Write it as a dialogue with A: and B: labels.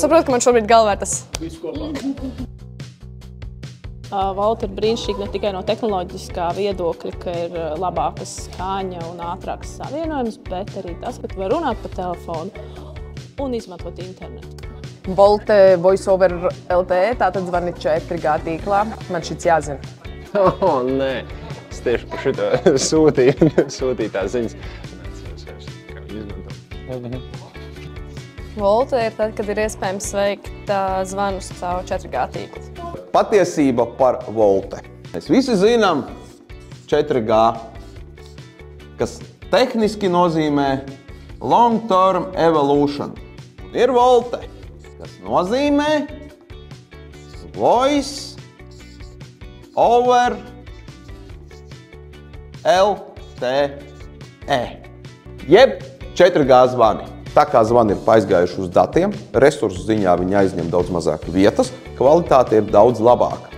A: saproti, ka man šobrīd galvā ir tas.
B: Visu kopā.
C: Volt ir brīnišķīgi ne tikai no tehnoloģiskā viedokļa, ka ir labāka skaņa un ātrāks savienojums, bet arī tas, ka tu vari runāt pa telefonu un izmantot internetu.
A: Volt VoiceOver LTE, tātad zvani 4G tīklā. Man šis jāzina.
D: Nē, es tieši par šito sūtīju tās ziņas.
A: Volt ir tad, kad ir iespējams veikt zvanus caur 4G tīklu.
E: Patiesība par Volte. Mēs visi zinām 4G, kas tehniski nozīmē Long Term Evolution. Ir Volte, kas nozīmē Voice over LTE, jeb 4G zvani. Tā kā zvani ir aizgājuši uz datiem, resursu ziņā viņi aizņem daudz mazāk vietas, kvalitāte ir daudz labāka.